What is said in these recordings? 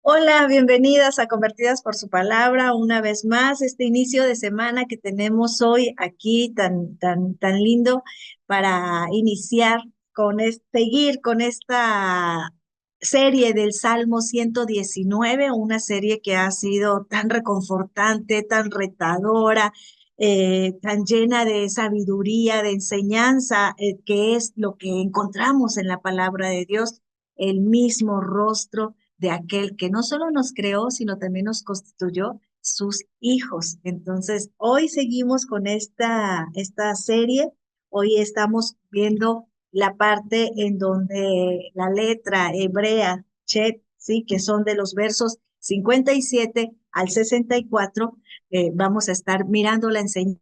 Hola, bienvenidas a Convertidas por su Palabra. Una vez más, este inicio de semana que tenemos hoy aquí tan lindo para iniciar seguir con esta serie del Salmo 119, una serie que ha sido tan reconfortante, tan retadora, tan llena de sabiduría, de enseñanza, que es lo que encontramos en la palabra de Dios, el mismo rostro de aquel que no solo nos creó, sino también nos constituyó sus hijos. Entonces, hoy seguimos con esta serie. Hoy estamos viendo la parte en donde la letra hebrea, Chet, sí, que son de los versos 57 al 64. Vamos a estar mirando la enseñanza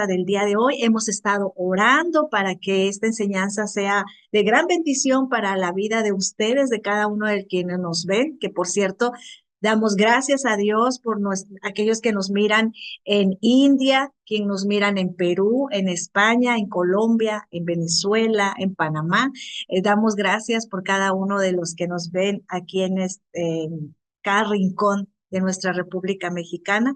del día de hoy. Hemos estado orando para que esta enseñanza sea de gran bendición para la vida de ustedes, de cada uno de quienes nos ven, que por cierto, damos gracias a Dios por aquellos que nos miran en India, quienes nos miran en Perú, en España, en Colombia, en Venezuela, en Panamá. Damos gracias por cada uno de los que nos ven aquí en cada rincón de nuestra República Mexicana.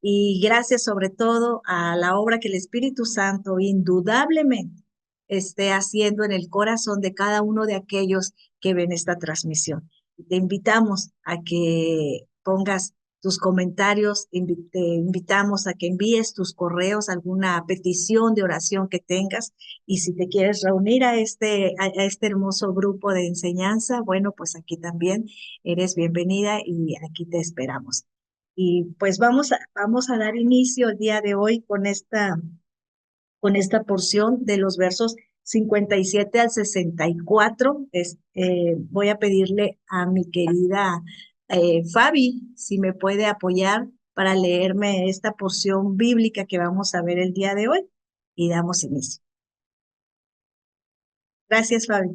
Y gracias sobre todo a la obra que el Espíritu Santo indudablemente esté haciendo en el corazón de cada uno de aquellos que ven esta transmisión. Te invitamos a que pongas tus comentarios, te invitamos a que envíes tus correos, alguna petición de oración que tengas, y si te quieres reunir a este hermoso grupo de enseñanza, bueno, pues aquí también eres bienvenida y aquí te esperamos. Y pues vamos a dar inicio el día de hoy con esta porción de los versos 57 al 64. Voy a pedirle a mi querida Fabi si me puede apoyar para leerme esta porción bíblica que vamos a ver el día de hoy y damos inicio. Gracias, Fabi.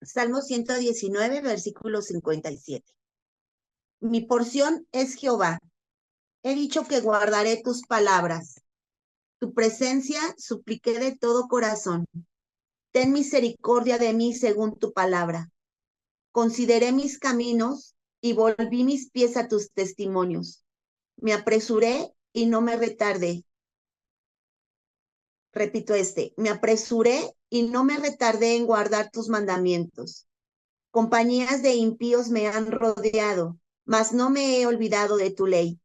Salmo 119, versículo 57. Mi porción es Jehová. He dicho que guardaré tus palabras. Tu presencia supliqué de todo corazón. Ten misericordia de mí según tu palabra. Consideré mis caminos y volví mis pies a tus testimonios. Me apresuré y no me retardé. Repito me apresuré y no me retardé en guardar tus mandamientos. Compañías de impíos me han rodeado, mas no me he olvidado de tu ley.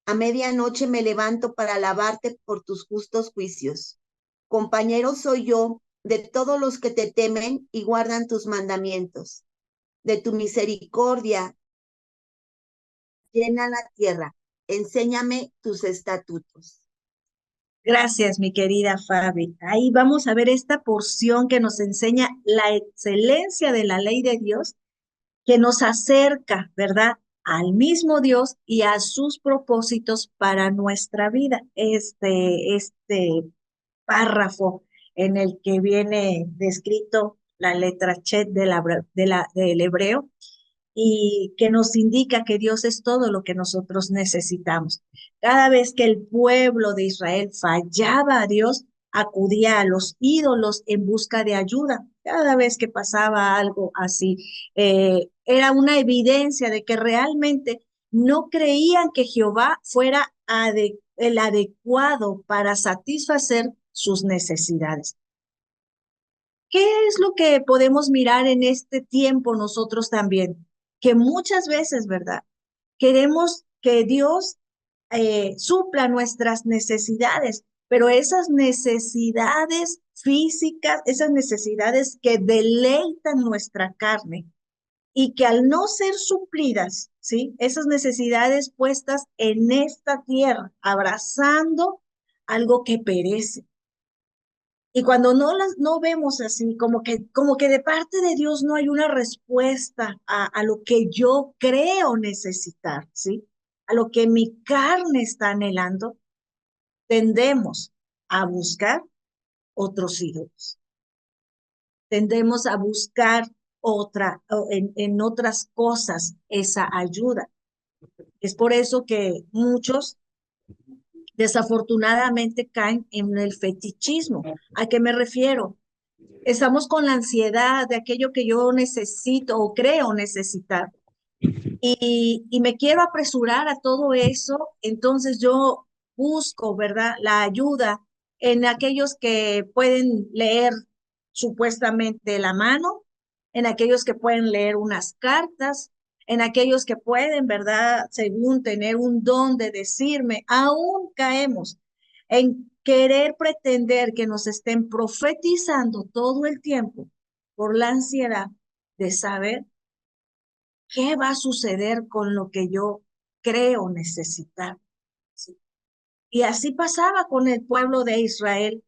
A medianoche me levanto para alabarte por tus justos juicios. Compañero soy yo de todos los que te temen y guardan tus mandamientos. De tu misericordia llena la tierra. Enséñame tus estatutos. Gracias, mi querida Fabi. Ahí vamos a ver esta porción que nos enseña la excelencia de la ley de Dios, que nos acerca, ¿verdad?, al mismo Dios y a sus propósitos para nuestra vida. Este párrafo en el que viene descrito la letra Chet del hebreo, y que nos indica que Dios es todo lo que nosotros necesitamos. Cada vez que el pueblo de Israel fallaba a Dios, acudía a los ídolos en busca de ayuda. Cada vez que pasaba algo así, era una evidencia de que realmente no creían que Jehová fuera el adecuado para satisfacer sus necesidades. ¿Qué es lo que podemos mirar en este tiempo nosotros también? Que muchas veces, ¿verdad? Queremos que Dios supla nuestras necesidades, pero esas necesidades físicas, esas necesidades que deleitan nuestra carne y que al no ser suplidas, ¿sí? Esas necesidades puestas en esta tierra, abrazando algo que perece. Y cuando no vemos así, como que de parte de Dios no hay una respuesta a lo que yo creo necesitar, ¿sí? A lo que mi carne está anhelando, tendemos a buscar otros ídolos. Tendemos a buscar en otras cosas esa ayuda. Es por eso que muchos desafortunadamente caen en el fetichismo. ¿A qué me refiero? Estamos con la ansiedad de aquello que yo necesito o creo necesitar. Y me quiero apresurar a todo eso, entonces yo busco, ¿verdad?, la ayuda en aquellos que pueden leer supuestamente la mano, en aquellos que pueden leer unas cartas, en aquellos que pueden, ¿verdad?, según tener un don de decirme, aún caemos en querer pretender que nos estén profetizando todo el tiempo por la ansiedad de saber qué va a suceder con lo que yo creo necesitar. ¿Sí? Y así pasaba con el pueblo de Israel.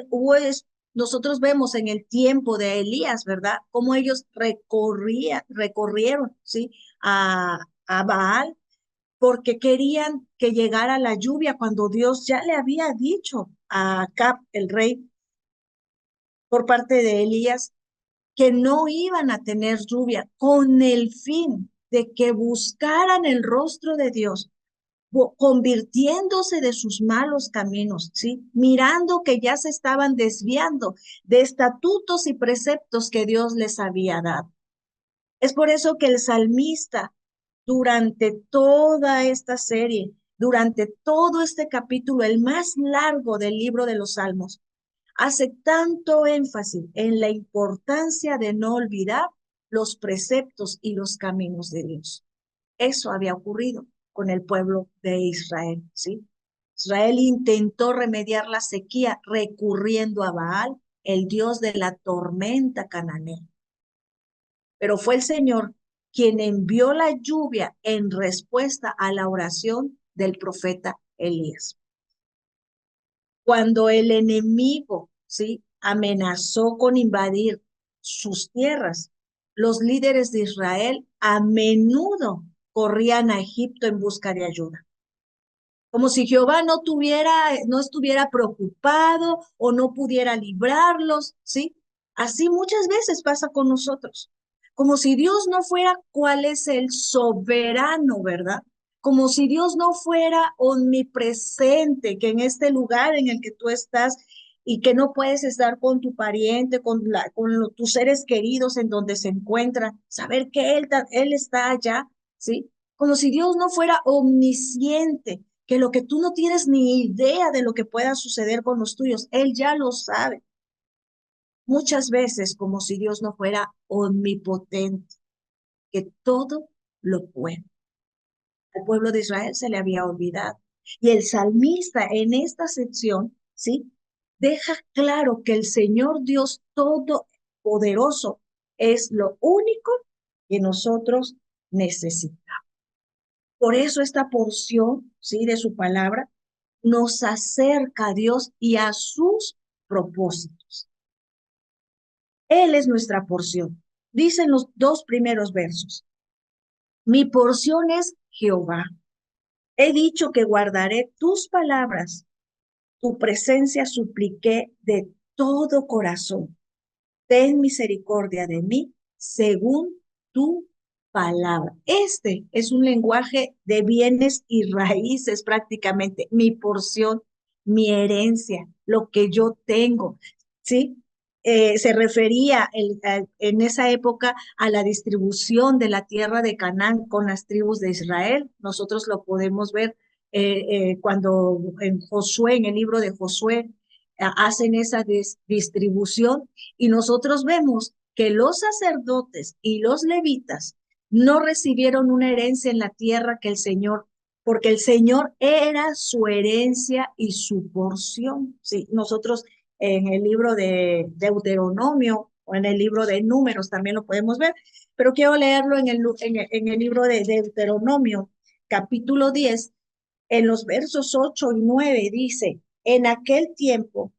Pues, nosotros vemos en el tiempo de Elías, ¿verdad? Cómo ellos recorrieron, ¿sí? A Baal porque querían que llegara la lluvia cuando Dios ya le había dicho a Acab, el rey, por parte de Elías, que no iban a tener lluvia con el fin de que buscaran el rostro de Dios, convirtiéndose de sus malos caminos, ¿sí? Mirando que ya se estaban desviando de estatutos y preceptos que Dios les había dado. Es por eso que el salmista, durante toda esta serie, durante todo este capítulo, el más largo del libro de los Salmos, hace tanto énfasis en la importancia de no olvidar los preceptos y los caminos de Dios. Eso había ocurrido con el pueblo de Israel, ¿sí? Israel intentó remediar la sequía recurriendo a Baal, el dios de la tormenta cananea. Pero fue el Señor quien envió la lluvia en respuesta a la oración del profeta Elías. Cuando el enemigo, ¿sí?, amenazó con invadir sus tierras, los líderes de Israel a menudo corrían a Egipto en busca de ayuda. Como si Jehová no estuviera preocupado o no pudiera librarlos, ¿sí? Así muchas veces pasa con nosotros. Como si Dios no fuera cuál es el soberano, ¿verdad? Como si Dios no fuera omnipresente, que en este lugar en el que tú estás y que no puedes estar con tu pariente, tus seres queridos en donde se encuentran, saber que él está allá, ¿sí? Como si Dios no fuera omnisciente, que lo que tú no tienes ni idea de lo que pueda suceder con los tuyos, Él ya lo sabe. Muchas veces como si Dios no fuera omnipotente, que todo lo puede. Al pueblo de Israel se le había olvidado. Y el salmista en esta sección, ¿sí?, deja claro que el Señor Dios Todopoderoso es lo único que nosotros necesitamos. Por eso esta porción, ¿sí?, de su palabra nos acerca a Dios y a sus propósitos. Él es nuestra porción. Dicen los dos primeros versos. Mi porción es Jehová. He dicho que guardaré tus palabras. Tu presencia supliqué de todo corazón. Ten misericordia de mí según tu palabra. Este es un lenguaje de bienes y raíces prácticamente, mi porción, mi herencia, lo que yo tengo, ¿sí? Se refería en esa época a la distribución de la tierra de Canaán con las tribus de Israel. Nosotros lo podemos ver cuando en Josué, en el libro de Josué, hacen esa distribución y nosotros vemos que los sacerdotes y los levitas no recibieron una herencia en la tierra que el Señor, porque el Señor era su herencia y su porción. Sí, nosotros en el libro de Deuteronomio o en el libro de Números también lo podemos ver, pero quiero leerlo en el libro de Deuteronomio, capítulo 10, en los versos 8 y 9 dice, en aquel tiempo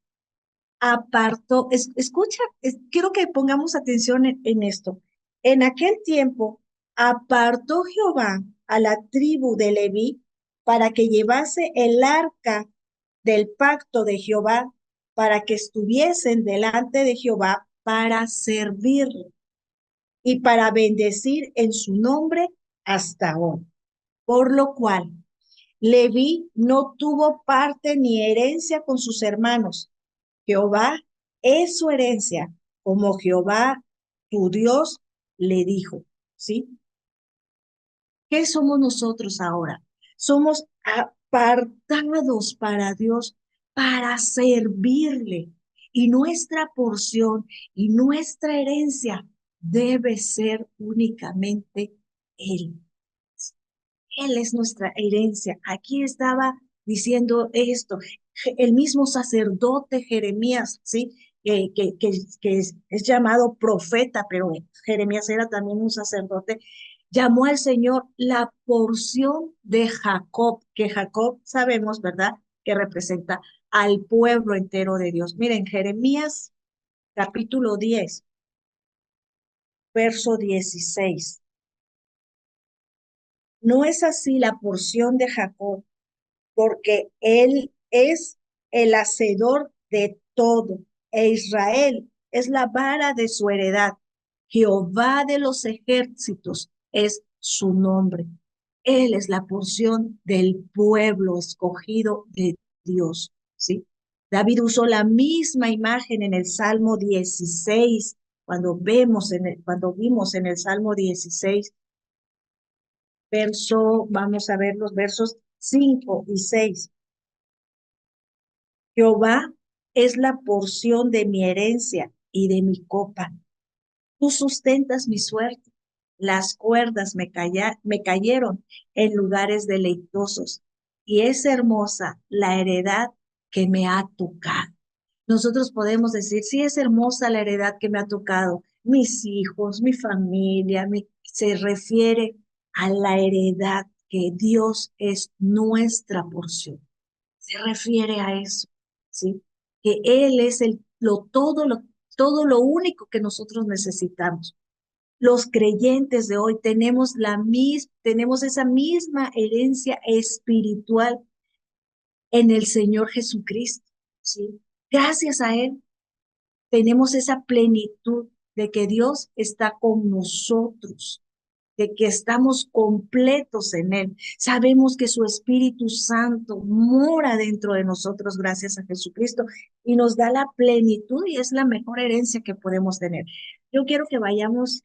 apartó, escucha, quiero que pongamos atención en esto. En aquel tiempo apartó Jehová a la tribu de Leví para que llevase el arca del pacto de Jehová, para que estuviesen delante de Jehová para servirle y para bendecir en su nombre hasta hoy. Por lo cual, Leví no tuvo parte ni herencia con sus hermanos. Jehová es su herencia, como Jehová, tu Dios, le dijo, ¿sí? ¿Qué somos nosotros ahora? Somos apartados para Dios, para servirle. Y nuestra porción y nuestra herencia debe ser únicamente Él. Él es nuestra herencia. Aquí estaba diciendo esto. El mismo sacerdote Jeremías, ¿sí? Que es llamado profeta, pero Jeremías era también un sacerdote, llamó al Señor la porción de Jacob, que Jacob sabemos, ¿verdad? Que representa al pueblo entero de Dios. Miren, Jeremías capítulo 10, verso 16. No es así la porción de Jacob, porque él es el hacedor de todo, e Israel es la vara de su heredad. Jehová de los ejércitos es su nombre. Él es la porción del pueblo escogido de Dios, ¿sí? David usó la misma imagen en el Salmo 16, cuando vimos en el Salmo 16, vamos a ver los versos 5 y 6. Jehová es la porción de mi herencia y de mi copa. Tú sustentas mi suerte. Las cuerdas me cayeron en lugares deleitosos y es hermosa la heredad que me ha tocado. Nosotros podemos decir, sí, es hermosa la heredad que me ha tocado. Mis hijos, mi familia, se refiere a la heredad que Dios es nuestra porción. Se refiere a eso, ¿sí? Que Él es todo lo único que nosotros necesitamos. Los creyentes de hoy tenemos esa misma herencia espiritual en el Señor Jesucristo, ¿sí? Gracias a Él tenemos esa plenitud de que Dios está con nosotros, de que estamos completos en Él. Sabemos que su Espíritu Santo mora dentro de nosotros gracias a Jesucristo y nos da la plenitud y es la mejor herencia que podemos tener. Yo quiero que vayamos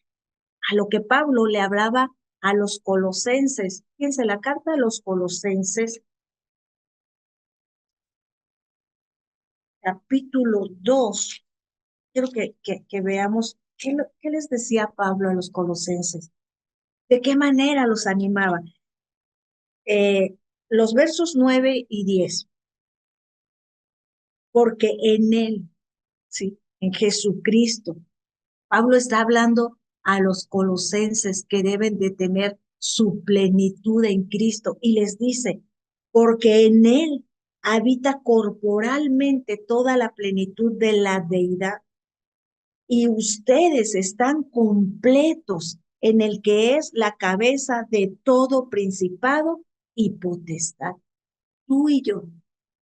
a lo que Pablo le hablaba a los colosenses. Fíjense, la carta a los colosenses, capítulo 2. Quiero que veamos qué les decía Pablo a los colosenses, de qué manera los animaba. Los versos 9 y 10, porque en Él, sí, en Jesucristo, Pablo está hablando a los colosenses que deben de tener su plenitud en Cristo y les dice, porque en Él habita corporalmente toda la plenitud de la deidad y ustedes están completos en el que es la cabeza de todo principado y potestad. Tú y yo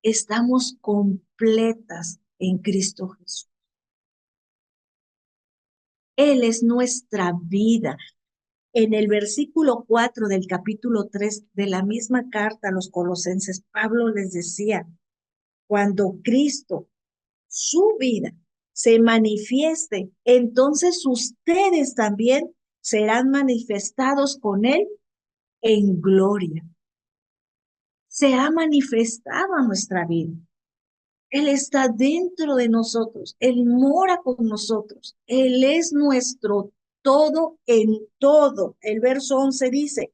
estamos completas en Cristo Jesús. Él es nuestra vida. En el versículo 4 del capítulo 3 de la misma carta a los colosenses, Pablo les decía, cuando Cristo, su vida, se manifieste, entonces ustedes también serán manifestados con Él en gloria. Se ha manifestado a nuestra vida. Él está dentro de nosotros, Él mora con nosotros, Él es nuestro todo en todo. El verso 11 dice,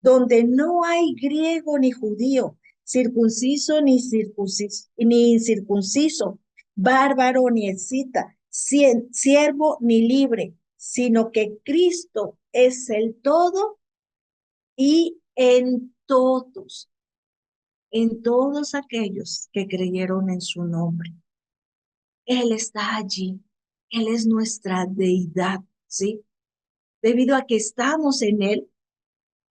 donde no hay griego ni judío, circunciso ni incircunciso, bárbaro ni escita, siervo ni libre, sino que Cristo es el todo y en todos aquellos que creyeron en su nombre. Él está allí. Él es nuestra deidad, ¿sí? Debido a que estamos en Él,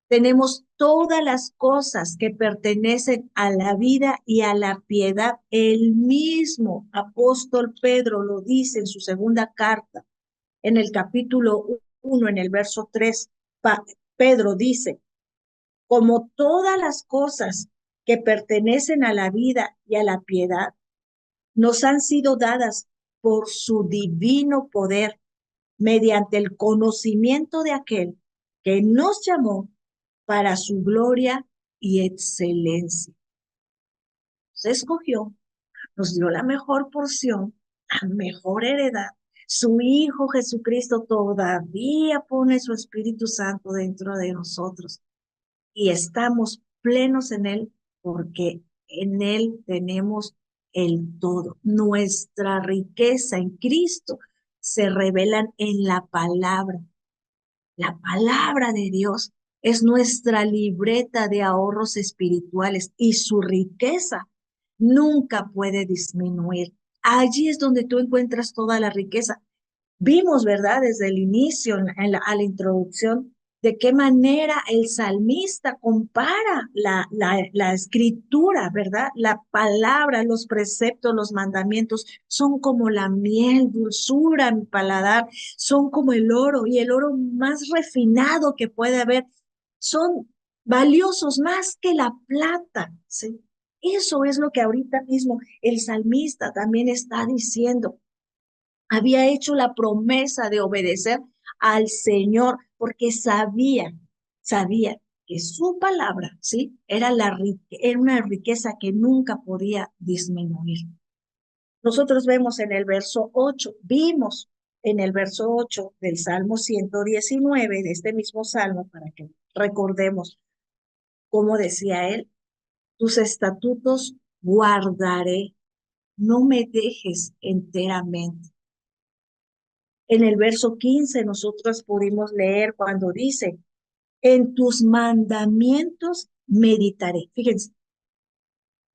tenemos todas las cosas que pertenecen a la vida y a la piedad. El mismo apóstol Pedro lo dice en su segunda carta, en el capítulo 1, en el verso 3. Pedro dice, como todas las cosas que pertenecen a la vida y a la piedad, nos han sido dadas por su divino poder, mediante el conocimiento de aquel que nos llamó para su gloria y excelencia. Se escogió, nos dio la mejor porción, la mejor heredad. Su Hijo Jesucristo todavía pone su Espíritu Santo dentro de nosotros y estamos plenos en Él porque en Él tenemos el todo. Nuestra riqueza en Cristo se revelan en la palabra. La palabra de Dios es nuestra libreta de ahorros espirituales y su riqueza nunca puede disminuir. Allí es donde tú encuentras toda la riqueza. Vimos, ¿verdad? Desde el inicio, a la introducción, de qué manera el salmista compara la escritura, ¿verdad? La palabra, los preceptos, los mandamientos son como la miel, dulzura en mi paladar, son como el oro y el oro más refinado que puede haber. Son valiosos más que la plata, ¿sí? Eso es lo que ahorita mismo el salmista también está diciendo. Había hecho la promesa de obedecer al Señor porque sabía que su palabra, ¿sí? Era una riqueza que nunca podía disminuir. Nosotros vemos en el verso 8, vimos en el verso 8 del Salmo 119, de este mismo Salmo, para que recordemos cómo decía él, tus estatutos guardaré, no me dejes enteramente. En el verso 15 nosotros pudimos leer cuando dice, en tus mandamientos meditaré. Fíjense,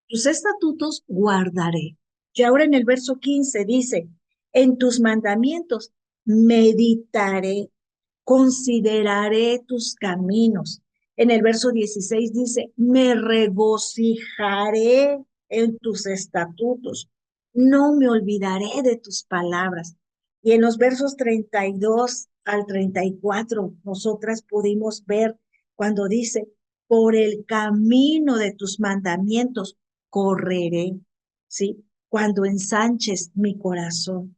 tus estatutos guardaré. Y ahora en el verso 15 dice, en tus mandamientos meditaré, consideraré tus caminos. En el verso 16 dice, me regocijaré en tus estatutos, no me olvidaré de tus palabras. Y en los versos 32 al 34, nosotras pudimos ver cuando dice, por el camino de tus mandamientos correré, ¿sí? Cuando ensanches mi corazón.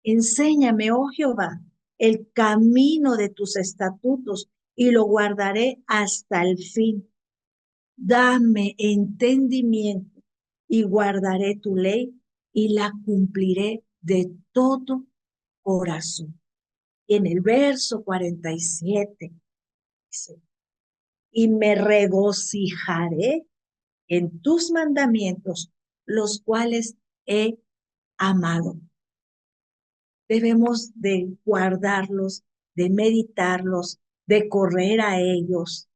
Enséñame, oh Jehová, el camino de tus estatutos y lo guardaré hasta el fin. Dame entendimiento y guardaré tu ley y la cumpliré de todo corazón. Y en el verso 47 dice, y me regocijaré en tus mandamientos, los cuales he amado. Debemos de guardarlos, de meditarlos, de correr a ellos,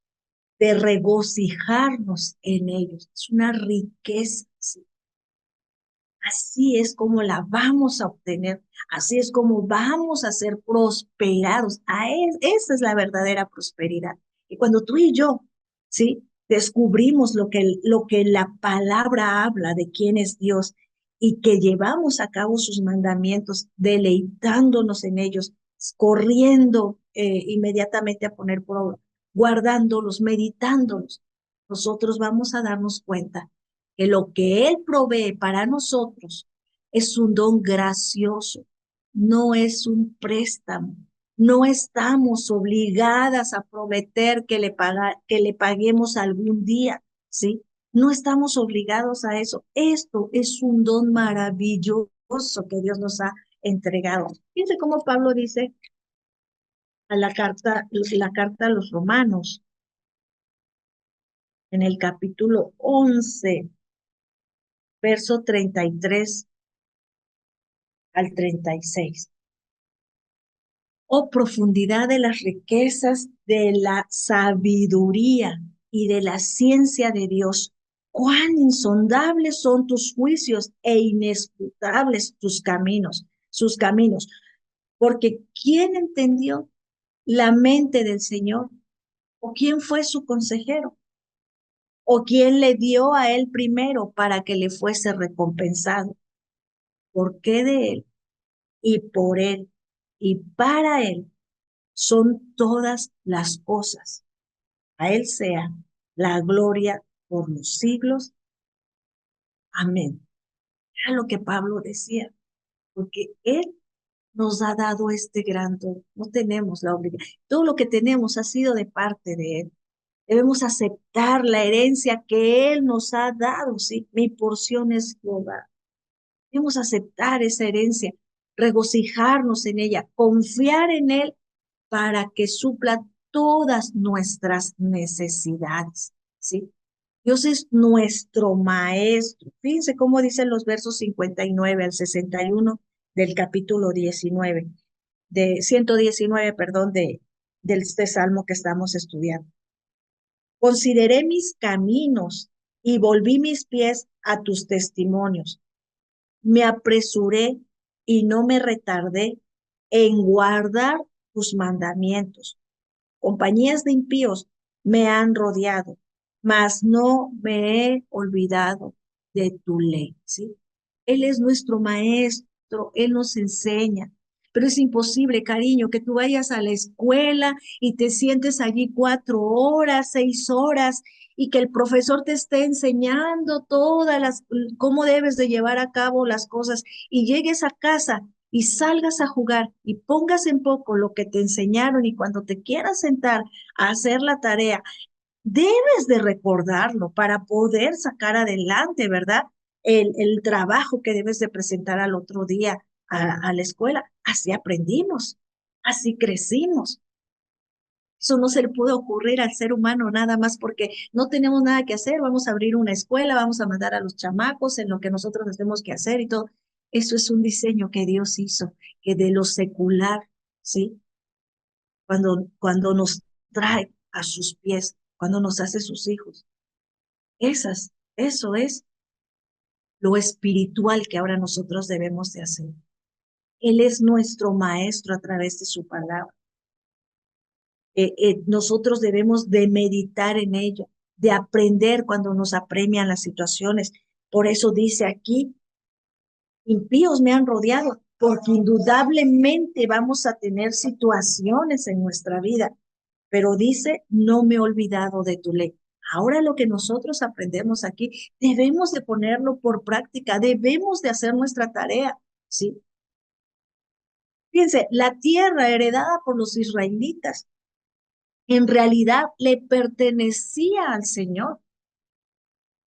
de regocijarnos en ellos. Es una riqueza. ¿Sí? Así es como la vamos a obtener, así es como vamos a ser prosperados. Esa es la verdadera prosperidad. Y cuando tú y yo, ¿sí? Descubrimos lo que la palabra habla de quién es Dios y que llevamos a cabo sus mandamientos, deleitándonos en ellos, corriendo inmediatamente a poner por obra, guardándolos, meditándolos, nosotros vamos a darnos cuenta que lo que Él provee para nosotros es un don gracioso, no es un préstamo. No estamos obligadas a prometer que le paguemos algún día, ¿sí? No estamos obligados a eso. Esto es un don maravilloso que Dios nos ha entregado. Fíjense cómo Pablo dice a la carta a los Romanos, en el capítulo 11, verso 33 al 36. Oh, profundidad de las riquezas de la sabiduría y de la ciencia de Dios. Cuán insondables son tus juicios e inescrutables sus caminos. Porque ¿quién entendió la mente del Señor? ¿O quién fue su consejero? ¿O quién le dio a él primero para que le fuese recompensado? Porque de él y por él y para él son todas las cosas. A él sea la gloria por los siglos. Amén. Era lo que Pablo decía. porque Él nos ha dado este gran don. No tenemos la obligación. Todo lo que tenemos ha sido de parte de Él. Debemos aceptar la herencia que Él nos ha dado, ¿sí? Mi porción es Jehová. Debemos aceptar esa herencia, regocijarnos en ella, confiar en Él para que supla todas nuestras necesidades, ¿sí? Dios es nuestro maestro. Fíjense cómo dicen los versos 59 al 61 del capítulo 19, de 119, perdón, de este salmo que estamos estudiando. Consideré mis caminos y volví mis pies a tus testimonios. Me apresuré y no me retardé en guardar tus mandamientos. Compañías de impíos me han rodeado, mas no me he olvidado de tu ley, ¿sí? Él es nuestro maestro, Él nos enseña, pero es imposible, cariño, que tú vayas a la escuela y te sientes allí 4 horas, 6 horas, y que el profesor te esté enseñando cómo debes de llevar a cabo las cosas, y llegues a casa y salgas a jugar y pongas en poco lo que te enseñaron, y cuando te quieras sentar a hacer la tarea, debes de recordarlo para poder sacar adelante, ¿verdad? El trabajo que debes de presentar al otro día a la escuela. Así aprendimos, así crecimos. Eso no se le puede ocurrir al ser humano nada más porque no tenemos nada que hacer. Vamos a abrir una escuela, vamos a mandar a los chamacos en lo que nosotros tenemos que hacer y todo. Eso es un diseño que Dios hizo, que de lo secular, ¿sí? Cuando nos trae a sus pies, cuando nos hace sus hijos. Eso es lo espiritual que ahora nosotros debemos de hacer. Él es nuestro maestro a través de su palabra. Nosotros debemos de meditar en ella, de aprender cuando nos apremian las situaciones. Por eso dice aquí, impíos me han rodeado, porque indudablemente vamos a tener situaciones en nuestra vida, pero dice, no me he olvidado de tu ley. Ahora lo que nosotros aprendemos aquí, debemos de ponerlo por práctica, debemos de hacer nuestra tarea, ¿sí? Fíjense, la tierra heredada por los israelitas en realidad le pertenecía al Señor.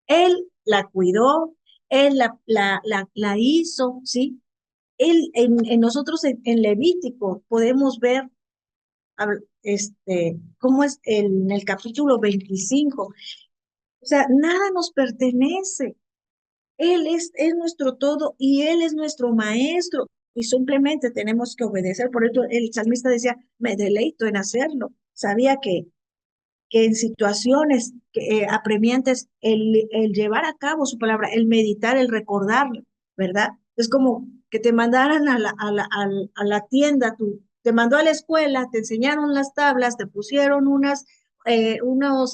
Él la cuidó, Él la hizo, ¿sí? Él, en nosotros en Levítico podemos ver cómo es en el capítulo 25. O sea, nada nos pertenece. Él es nuestro todo y Él es nuestro maestro. Y simplemente tenemos que obedecer. Por eso el salmista decía, me deleito en hacerlo. Sabía que en situaciones apremiantes, el llevar a cabo su palabra, el meditar, el recordarlo, ¿verdad? Es como que te mandaran a la tienda, te mandó a la escuela, te enseñaron las tablas, te pusieron unos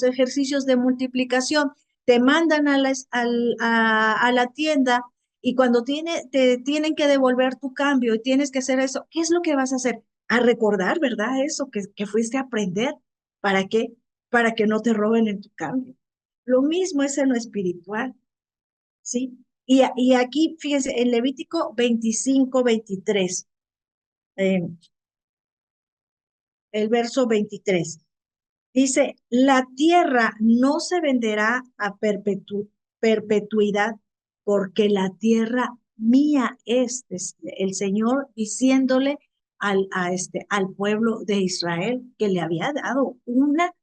ejercicios de multiplicación, te mandan a la tienda y cuando te tienen que devolver tu cambio y tienes que hacer eso, ¿qué es lo que vas a hacer? A recordar, ¿verdad? Eso que fuiste a aprender. ¿Para qué? Para que no te roben en tu cambio. Lo mismo es en lo espiritual, ¿sí? Y aquí, fíjense, en Levítico 25, 23, eh, el verso 23, dice, la tierra no se venderá a perpetuidad, porque la tierra mía es, el Señor diciéndole al pueblo de Israel que le había dado una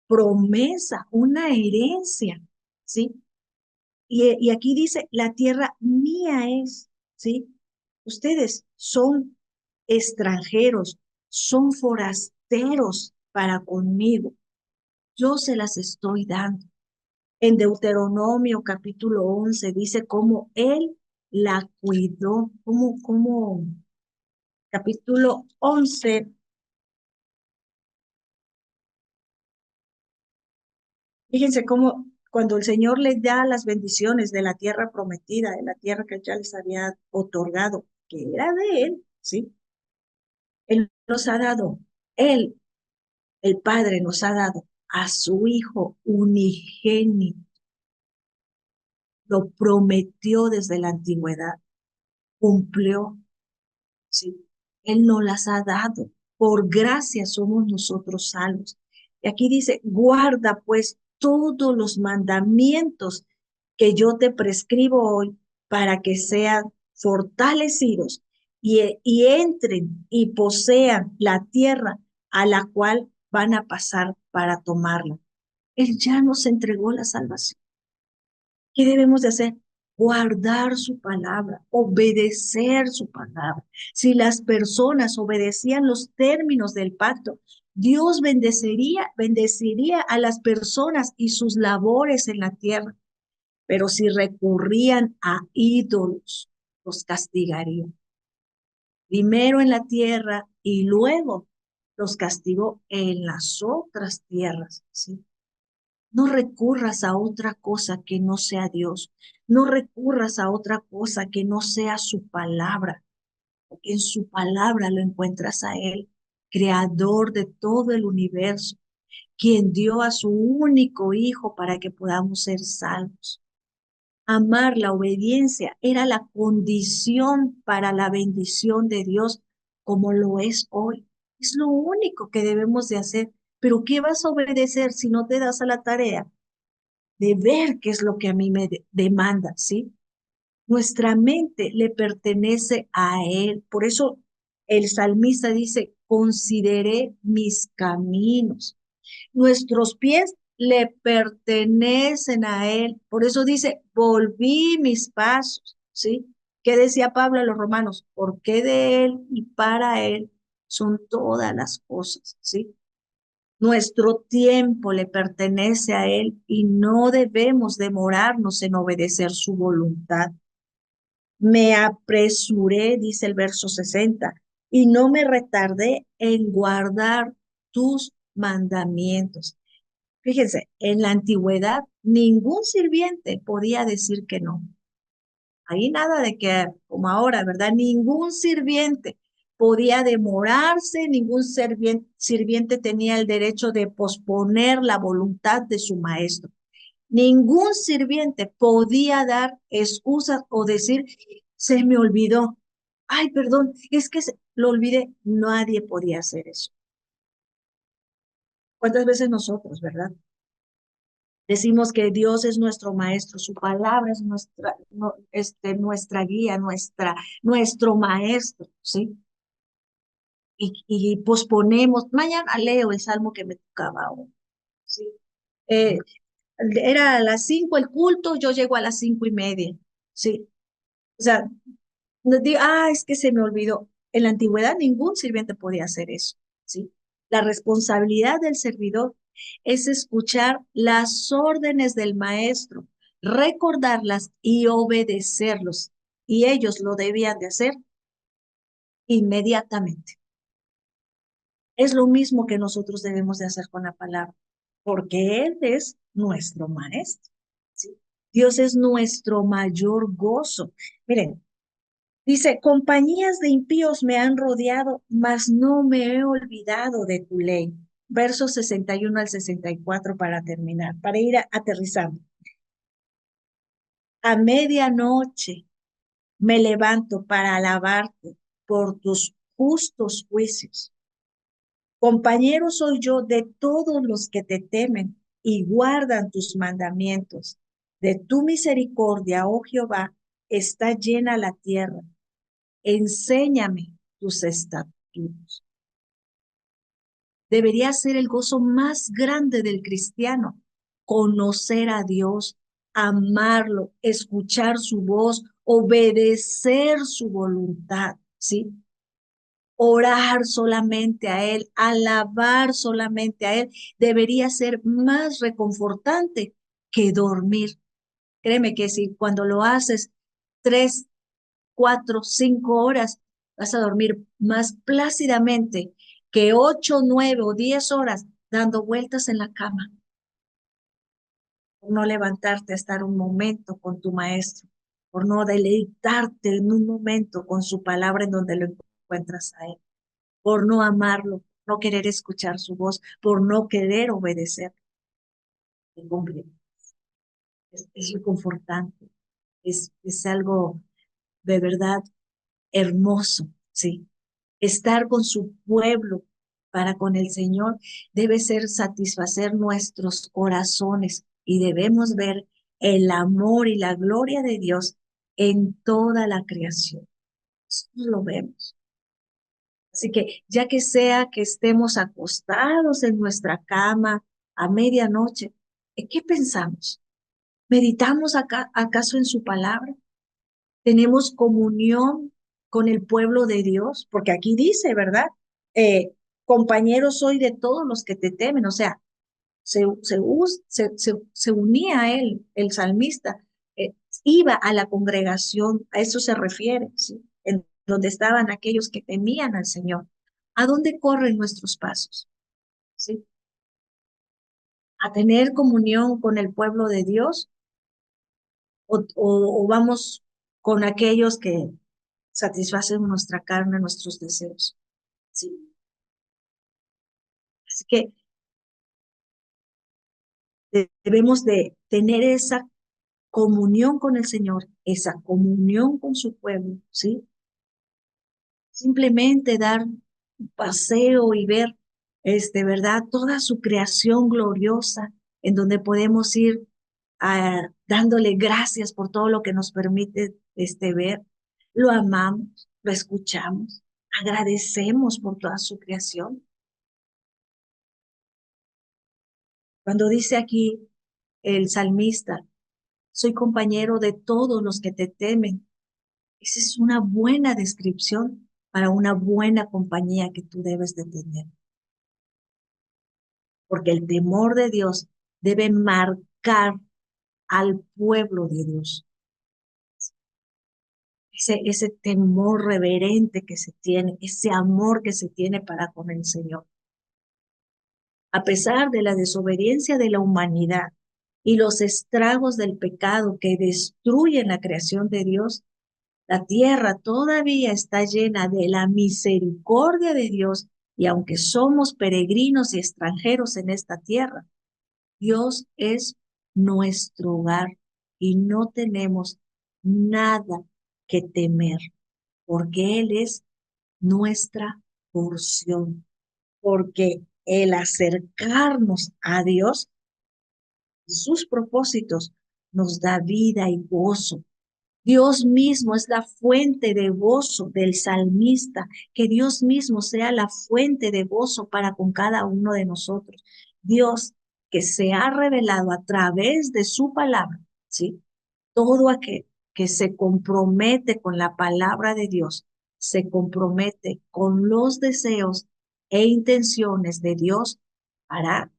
promesa, una herencia, ¿sí? Y aquí dice, la tierra mía es, ¿sí? Ustedes son extranjeros, son forasteros para conmigo. Yo se las estoy dando. En Deuteronomio capítulo 11 dice cómo Él la cuidó, capítulo 11. Fíjense cómo cuando el Señor les da las bendiciones de la tierra prometida, de la tierra que ya les había otorgado, que era de Él, ¿sí? Él nos ha dado, Él, el Padre nos ha dado a su Hijo unigénito, lo prometió desde la antigüedad, cumplió. ¿sí? Él nos las ha dado. Por gracia somos nosotros salvos. Y aquí dice, guarda pues todos los mandamientos que yo te prescribo hoy para que sean fortalecidos y entren y posean la tierra a la cual van a pasar para tomarla. Él ya nos entregó la salvación. ¿Qué debemos de hacer? Guardar su palabra, obedecer su palabra. Si las personas obedecían los términos del pacto, Dios bendeciría a las personas y sus labores en la tierra. Pero si recurrían a ídolos, los castigaría. Primero en la tierra y luego los castigó en las otras tierras, ¿sí? No recurras a otra cosa que no sea Dios. No recurras a otra cosa que no sea su palabra. Porque en su palabra lo encuentras a Él, creador de todo el universo, quien dio a su único Hijo para que podamos ser salvos. Amar la obediencia era la condición para la bendición de Dios, como lo es hoy. Es lo único que debemos de hacer. Pero ¿qué vas a obedecer si no te das a la tarea de ver qué es lo que a mí me demanda, ¿sí? Nuestra mente le pertenece a Él. Por eso el salmista dice, consideré mis caminos. Nuestros pies le pertenecen a Él. Por eso dice, volví mis pasos, ¿sí? ¿Qué decía Pablo a los romanos? Porque de Él y para Él son todas las cosas, ¿sí? Nuestro tiempo le pertenece a Él y no debemos demorarnos en obedecer su voluntad. Me apresuré, dice el verso 60, y no me retardé en guardar tus mandamientos. Fíjense, en la antigüedad ningún sirviente podía decir que no. Ahí nada de que, como ahora, ¿verdad? Ningún sirviente podía demorarse, ningún sirviente tenía el derecho de posponer la voluntad de su maestro. Ningún sirviente podía dar excusas o decir, se me olvidó. Ay, perdón, es que lo olvidé. Nadie podía hacer eso. ¿Cuántas veces nosotros, verdad? Decimos que Dios es nuestro maestro, su palabra es nuestra, no, nuestra guía, nuestro maestro, ¿sí? Y posponemos, mañana leo el salmo que me tocaba hoy, ¿sí? Eh, Era a las 5 el culto, yo llego a las 5:30, ¿sí? O sea, no digo, es que se me olvidó. En la antigüedad ningún sirviente podía hacer eso, ¿sí? La responsabilidad del servidor es escuchar las órdenes del maestro, recordarlas y obedecerlos. Y ellos lo debían de hacer inmediatamente. Es lo mismo que nosotros debemos de hacer con la palabra, porque Él es nuestro maestro, ¿sí? Dios es nuestro mayor gozo. Miren, dice, compañías de impíos me han rodeado, mas no me he olvidado de tu ley. Versos 61 al 64 para terminar, para ir aterrizando. A medianoche me levanto para alabarte por tus justos juicios. Compañero soy yo de todos los que te temen y guardan tus mandamientos. De tu misericordia, oh Jehová, está llena la tierra. Enséñame tus estatutos. Debería ser el gozo más grande del cristiano, conocer a Dios, amarlo, escuchar su voz, obedecer su voluntad, ¿sí? Orar solamente a Él, alabar solamente a Él, debería ser más reconfortante que dormir. Créeme que si cuando lo haces 3, 4, 5 horas, vas a dormir más plácidamente que 8, 9 o 10 horas dando vueltas en la cama, por no levantarte a estar un momento con tu maestro, por no deleitarte en un momento con su palabra en donde lo encuentras a Él, por no amarlo, no querer escuchar su voz, por no querer obedecer. Es reconfortante, es algo de verdad hermoso ¿sí? Estar con su pueblo para con el Señor debe ser satisfacer nuestros corazones y debemos ver el amor y la gloria de Dios en toda la creación. Eso lo vemos. Así que ya que sea que estemos acostados en nuestra cama a medianoche, ¿en qué pensamos? ¿Meditamos acaso en su palabra? ¿Tenemos comunión con el pueblo de Dios? Porque aquí dice, ¿verdad? Compañero soy de todos los que te temen. O sea, se unía a él, el salmista, iba a la congregación, a eso se refiere, ¿sí? En donde estaban aquellos que temían al Señor. ¿A dónde corren nuestros pasos? ¿Sí? ¿A tener comunión con el pueblo de Dios o vamos con aquellos que satisfacen nuestra carne, nuestros deseos? ¿Sí? Así que debemos de tener esa comunión con el Señor, esa comunión con su pueblo, ¿sí? Simplemente dar un paseo y ver, ¿verdad? Toda su creación gloriosa, en donde podemos ir dándole gracias por todo lo que nos permite ver. Lo amamos, lo escuchamos, agradecemos por toda su creación. Cuando dice aquí el salmista, soy compañero de todos los que te temen. Esa es una buena descripción para una buena compañía que tú debes de tener. Porque el temor de Dios debe marcar al pueblo de Dios. Ese temor reverente que se tiene, ese amor que se tiene para con el Señor. A pesar de la desobediencia de la humanidad y los estragos del pecado que destruyen la creación de Dios, la tierra todavía está llena de la misericordia de Dios y aunque somos peregrinos y extranjeros en esta tierra, Dios es nuestro hogar y no tenemos nada que temer porque Él es nuestra porción, porque el acercarnos a Dios, sus propósitos, nos da vida y gozo. Dios mismo es la fuente de gozo del salmista, que Dios mismo sea la fuente de gozo para con cada uno de nosotros. Dios que se ha revelado a través de su palabra, ¿sí? Todo aquel que se compromete con la palabra de Dios, se compromete con los deseos e intenciones de Dios para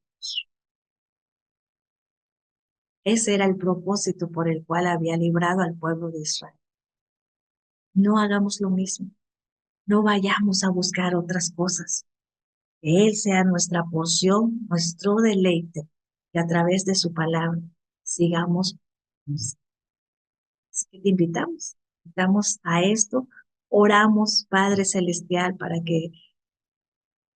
ese era el propósito por el cual había librado al pueblo de Israel. No hagamos lo mismo. No vayamos a buscar otras cosas. Que Él sea nuestra porción, nuestro deleite, y a través de su palabra sigamos. Así que te invitamos a esto. Oramos, Padre Celestial, para que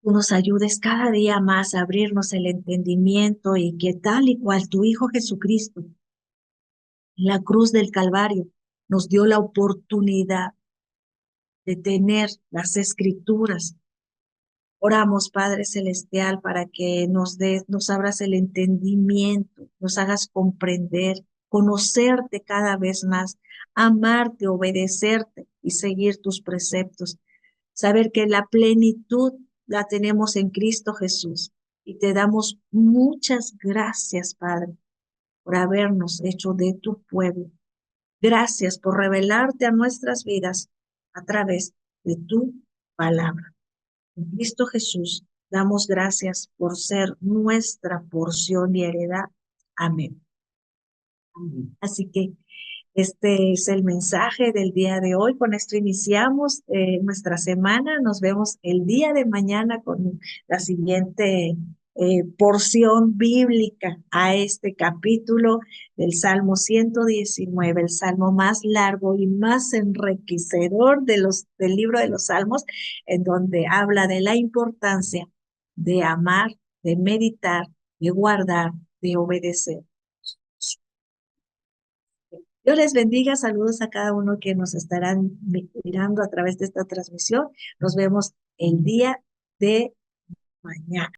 tú nos ayudes cada día más a abrirnos el entendimiento y que tal y cual tu Hijo Jesucristo, en la cruz del Calvario, nos dio la oportunidad de tener las escrituras. Oramos, Padre Celestial, para que nos abras el entendimiento, nos hagas comprender, conocerte cada vez más, amarte, obedecerte y seguir tus preceptos. Saber que la plenitud la tenemos en Cristo Jesús. Y te damos muchas gracias, Padre, por habernos hecho de tu pueblo. Gracias por revelarte a nuestras vidas a través de tu palabra. En Cristo Jesús, damos gracias por ser nuestra porción y heredad. Amén. Amén. Así que este es el mensaje del día de hoy. Con esto iniciamos nuestra semana. Nos vemos el día de mañana con la siguiente porción bíblica a este capítulo del Salmo 119, el salmo más largo y más enriquecedor del libro de los Salmos, en donde habla de la importancia de amar, de meditar, de guardar, de obedecer. Dios les bendiga, saludos a cada uno que nos estarán mirando a través de esta transmisión. Nos vemos el día de mañana.